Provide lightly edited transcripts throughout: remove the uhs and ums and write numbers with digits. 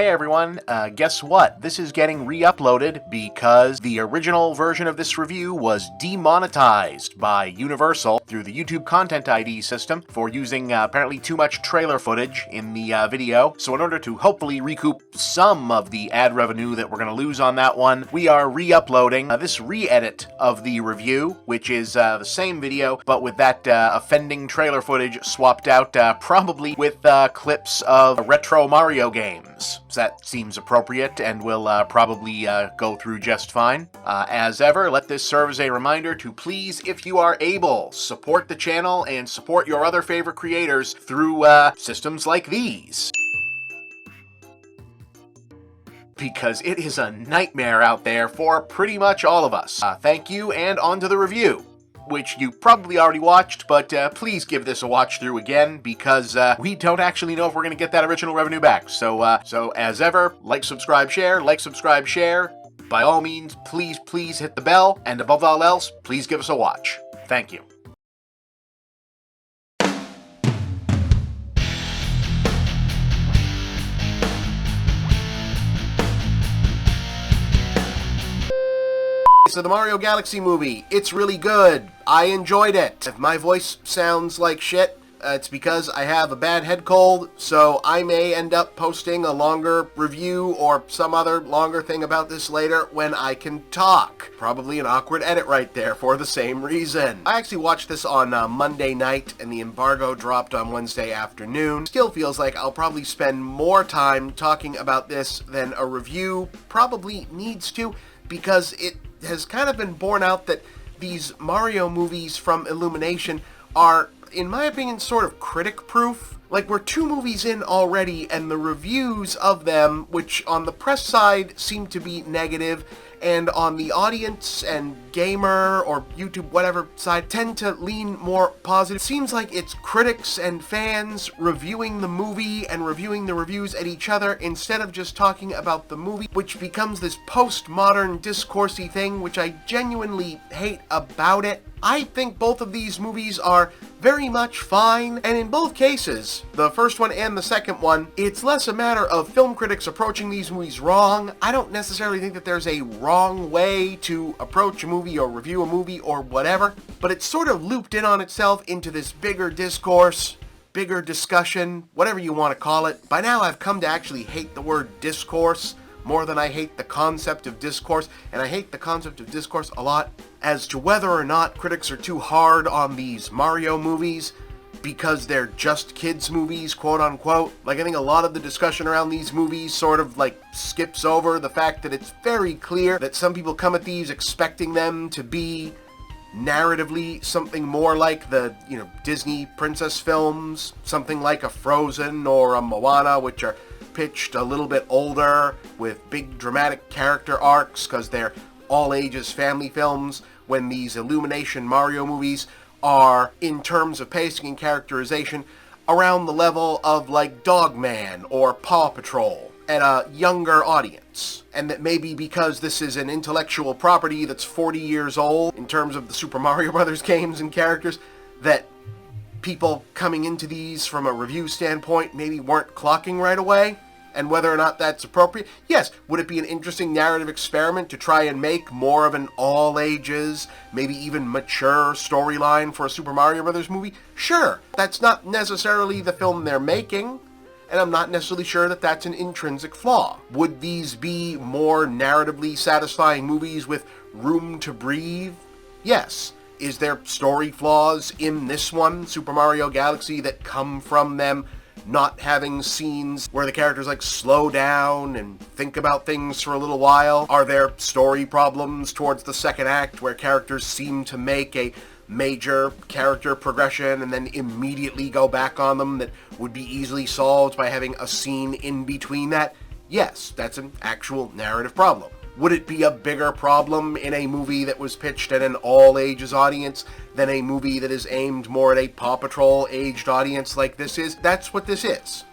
Hey everyone, guess what? This is getting re-uploaded because the original version of this review was demonetized by Universal through the YouTube Content ID system for using apparently too much trailer footage in the video. So in order to hopefully recoup some of the ad revenue that we're going to lose on that one, we are re-uploading this re-edit of the review, which is the same video, but with that offending trailer footage swapped out, probably with clips of retro Mario games. So that seems appropriate and will probably go through just fine. As ever, let this serve as a reminder to please, if you are able, support the channel and support your other favorite creators through systems like these. Because it is a nightmare out there for pretty much all of us. Thank you, and on to the review, which you probably already watched, but please give this a watch through again, because we don't actually know if we're going to get that original revenue back. So as ever, like, subscribe, share, like, subscribe, share. By all means, please hit the bell, and above all else, please give us a watch. Thank you. So the Mario Galaxy movie, it's really good. I enjoyed it. If my voice sounds like shit, it's because I have a bad head cold, so I may end up posting a longer review or some other longer thing about this later when I can talk. Probably an awkward edit right there for the same reason. I actually watched this on Monday night, and the embargo dropped on Wednesday afternoon. Still feels like I'll probably spend more time talking about this than a review probably needs to, because it has kind of been borne out that these Mario movies from Illumination are, in my opinion, sort of critic-proof. Like, we're 2 movies in already, and the reviews of them, which on the press side seem to be negative, and on the audience and gamer or YouTube whatever side tend to lean more positive. Seems like it's critics and fans reviewing the movie and reviewing the reviews at each other instead of just talking about the movie, which becomes this postmodern discoursey thing, which I genuinely hate about it. I think both of these movies are very much fine, and in both cases, the first one and the second one, it's less a matter of film critics approaching these movies wrong. I don't necessarily think that there's a wrong way to approach a movie or review a movie or whatever, but it's sort of looped in on itself into this bigger discourse, bigger discussion, whatever you want to call it. By now I've come to actually hate the word discourse more than I hate the concept of discourse, and I hate the concept of discourse a lot. As to whether or not critics are too hard on these Mario movies because they're just kids movies, quote unquote, like, I think a lot of the discussion around these movies sort of like skips over the fact that it's very clear that some people come at these expecting them to be narratively something more like the, Disney princess films, something like a Frozen or a Moana, which are pitched a little bit older with big dramatic character arcs because they're all ages family films, when these Illumination Mario movies are, in terms of pacing and characterization, around the level of like Dogman or Paw Patrol at a younger audience. And that maybe because this is an intellectual property that's 40 years old in terms of the Super Mario Brothers games and characters, that people coming into these from a review standpoint maybe weren't clocking right away. And whether or not that's appropriate, yes. Would it be an interesting narrative experiment to try and make more of an all-ages, maybe even mature storyline for a Super Mario Brothers movie? Sure. That's not necessarily the film they're making, and I'm not necessarily sure that that's an intrinsic flaw. Would these be more narratively satisfying movies with room to breathe? Yes. Is there story flaws in this one, Super Mario Galaxy, that come from them not having scenes where the characters like slow down and think about things for a little while? Are there story problems towards the second act where characters seem to make a major character progression and then immediately go back on them that would be easily solved by having a scene in between that? Yes, that's an actual narrative problem. Would it be a bigger problem in a movie that was pitched at an all-ages audience than a movie that is aimed more at a Paw Patrol aged audience like this is? That's what this is.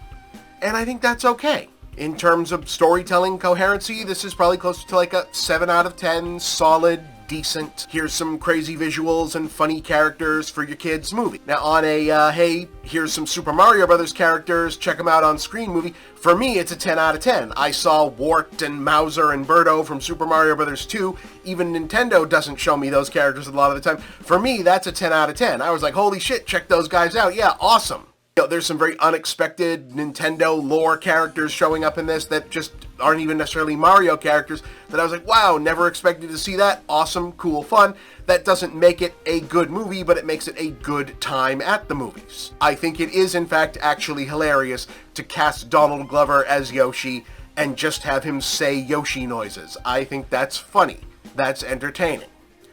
And I think that's okay. In terms of storytelling coherency, this is probably closer to like a 7 out of 10, solid, decent, here's some crazy visuals and funny characters for your kids movie. Now on a, hey, here's some Super Mario Brothers characters, check them out on screen movie, for me it's a 10 out of 10. I saw Wart and Mauser and Birdo from Super Mario Brothers 2. Even Nintendo doesn't show me those characters a lot of the time. For me, that's a 10 out of 10. I was like, holy shit, check those guys out. Yeah, awesome. You know, there's some very unexpected Nintendo lore characters showing up in this that just aren't even necessarily Mario characters that I was like, wow, never expected to see that. Awesome, cool, fun. That doesn't make it a good movie, but it makes it a good time at the movies. I think it is, in fact, actually hilarious to cast Donald Glover as Yoshi and just have him say Yoshi noises. I think that's funny. That's entertaining.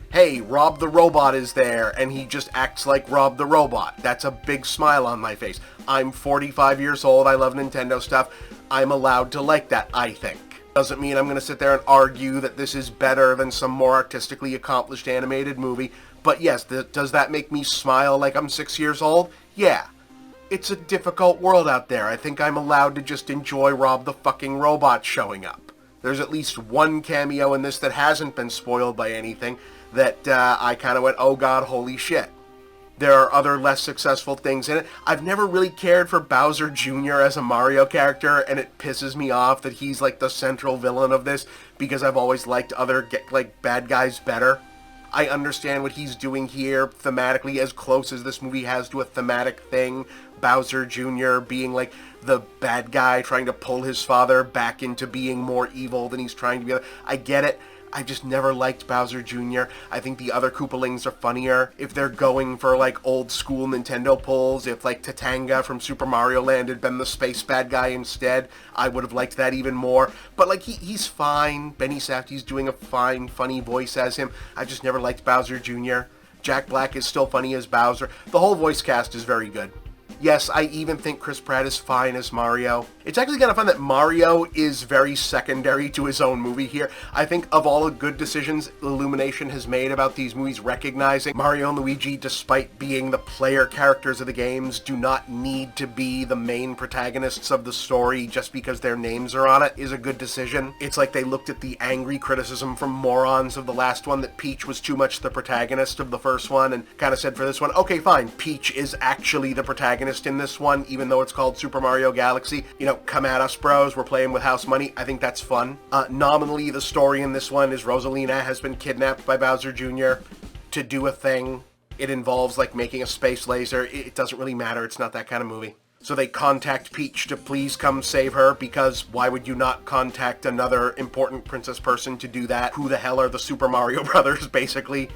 Hey, Rob the Robot is there, and he just acts like Rob the Robot. That's a big smile on my face. I'm 45 years old, I love Nintendo stuff. I'm allowed to like that, I think. Doesn't mean I'm going to sit there and argue that this is better than some more artistically accomplished animated movie, but yes, does that make me smile like I'm 6 years old? Yeah. It's a difficult world out there. I think I'm allowed to just enjoy Rob the fucking Robot showing up. There's at least one cameo in this that hasn't been spoiled by anything that I kind of went, oh god, holy shit. There are other less successful things in it. I've never really cared for Bowser Jr. as a Mario character, and it pisses me off that he's like the central villain of this because I've always liked other like bad guys better. I understand what he's doing here thematically, as close as this movie has to a thematic thing. Bowser Jr. being like the bad guy trying to pull his father back into being more evil than he's trying to be. I get it. I just never liked Bowser Jr. I think the other Koopalings are funnier. If they're going for like old school Nintendo pulls, if like Tatanga from Super Mario Land had been the space bad guy instead, I would have liked that even more. But like he's fine. Benny Safdie's doing a fine, funny voice as him. I just never liked Bowser Jr. Jack Black is still funny as Bowser. The whole voice cast is very good. Yes, I even think Chris Pratt is fine as Mario. It's actually kind of fun that Mario is very secondary to his own movie here. I think of all the good decisions Illumination has made about these movies, recognizing Mario and Luigi, despite being the player characters of the games, do not need to be the main protagonists of the story just because their names are on it, is a good decision. It's like they looked at the angry criticism from morons of the last one that Peach was too much the protagonist of the first one and kind of said for this one, okay, fine, Peach is actually the protagonist in this one, even though it's called Super Mario Galaxy. You know, come at us, bros. We're playing with house money. I think that's fun. Nominally, the story in this one is Rosalina has been kidnapped by Bowser Jr. to do a thing. It involves, like, making a space laser. It doesn't really matter. It's not that kind of movie. So they contact Peach to please come save her, because why would you not contact another important princess person to do that? Who the hell are the Super Mario Brothers, basically?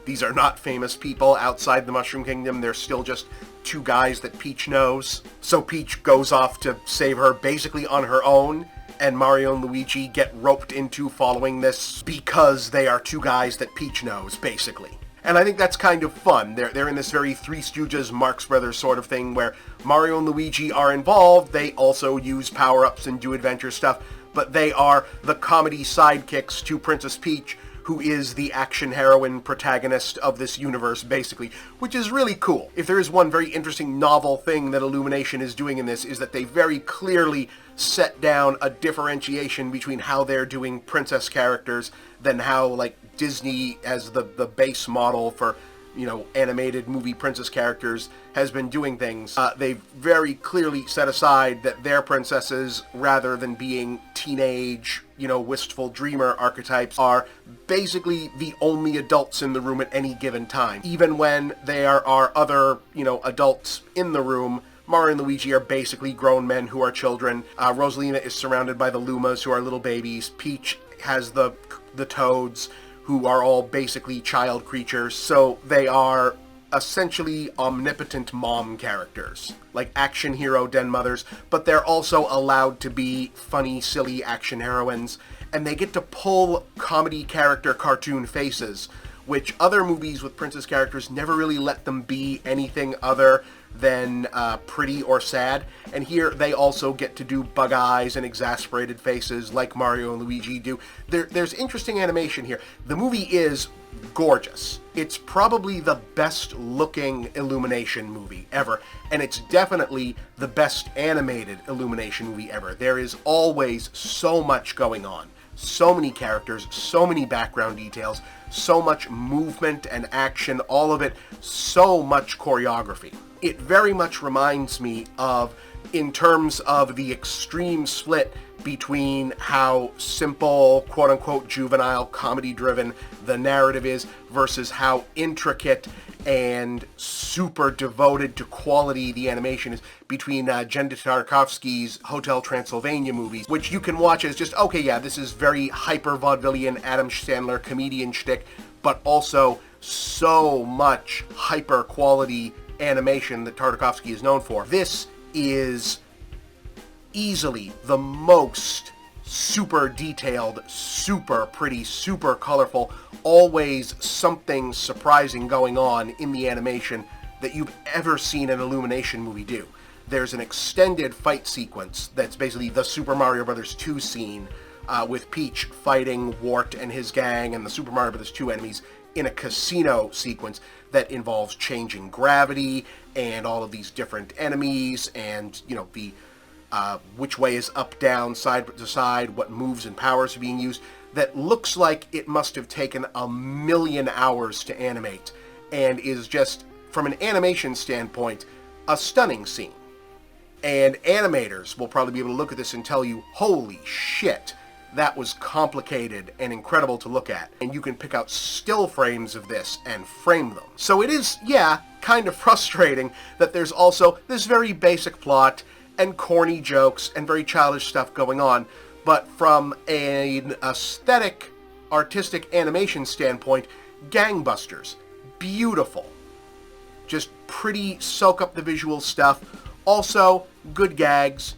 These are not famous people outside the Mushroom Kingdom. They're still just two guys that Peach knows. So Peach goes off to save her basically on her own, and Mario and Luigi get roped into following this because they are two guys that Peach knows, basically. And I think that's kind of fun. They're in this very Three Stooges, Marx Brothers sort of thing where Mario and Luigi are involved. They also use power-ups and do adventure stuff, but they are the comedy sidekicks to Princess Peach, who is the action heroine protagonist of this universe, basically, which is really cool. If there is one very interesting novel thing that Illumination is doing in this, is that they very clearly set down a differentiation between how they're doing princess characters than how, like, Disney as the base model for, you know, animated movie princess characters has been doing things. They've very clearly set aside that their princesses, rather than being teenage, you know, wistful dreamer archetypes, are basically the only adults in the room at any given time. Even when there are other, you know, adults in the room, Mario and Luigi are basically grown men who are children. Rosalina is surrounded by the Lumas, who are little babies. Peach has the Toads, who are all basically child creatures, so they are essentially omnipotent mom characters, like action hero den mothers, but they're also allowed to be funny, silly action heroines, and they get to pull comedy character cartoon faces, which other movies with princess characters never really let them be anything other than pretty or sad. And here they also get to do bug eyes and exasperated faces like Mario and Luigi do. There's interesting animation here. The movie is gorgeous. It's probably the best looking Illumination movie ever, and it's definitely the best animated Illumination movie ever. There is always so much going on. So many characters, so many background details, so much movement and action, all of it, so much choreography. It very much reminds me of, in terms of the extreme split between how simple, quote-unquote, juvenile, comedy-driven the narrative is versus how intricate and super devoted to quality the animation is between Jendy Tartakovsky's Hotel Transylvania movies, which you can watch as just, okay, yeah, this is very hyper-vaudevillian Adam Sandler comedian shtick, but also so much hyper-quality animation that Tartakovsky is known for. This is easily the most super detailed, super pretty, super colorful, always something surprising going on in the animation that you've ever seen an Illumination movie do. There's an extended fight sequence that's basically the Super Mario Bros. 2 scene with Peach fighting Wart and his gang and the Super Mario Bros. 2 enemies in a casino sequence that involves changing gravity and all of these different enemies and, you know, the which way is up, down, side to side, what moves and powers are being used, that looks like it must have taken 1,000,000 hours to animate, and is just, from an animation standpoint, a stunning scene. And animators will probably be able to look at this and tell you, holy shit, that was complicated and incredible to look at. And you can pick out still frames of this and frame them. So it is, yeah, kind of frustrating that there's also this very basic plot and corny jokes and very childish stuff going on, but from an aesthetic, artistic animation standpoint, gangbusters. Beautiful. Just pretty, soak up the visual stuff. Also, good gags.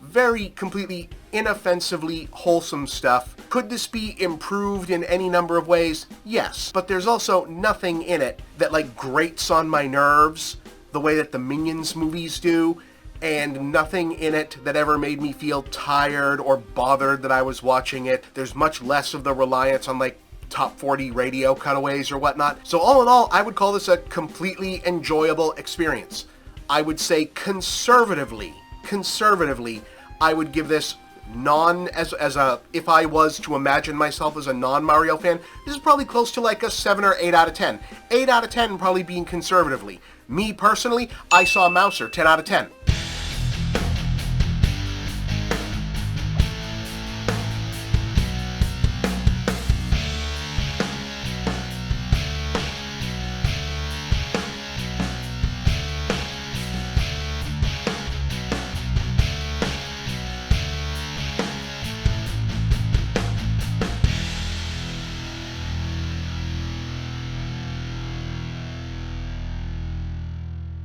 Very completely inoffensively wholesome stuff. Could this be improved in any number of ways? Yes, but there's also nothing in it that like grates on my nerves the way that the Minions movies do, and nothing in it that ever made me feel tired or bothered that I was watching it. There's much less of the reliance on like top 40 radio cutaways or whatnot. So all in all, I would call this a completely enjoyable experience. I would say conservatively, I would give this if I was to imagine myself as a non-Mario fan, this is probably close to like a 7 or 8 out of 10. 8 out of 10 probably being conservatively. Me personally, I saw Mouser, 10 out of 10.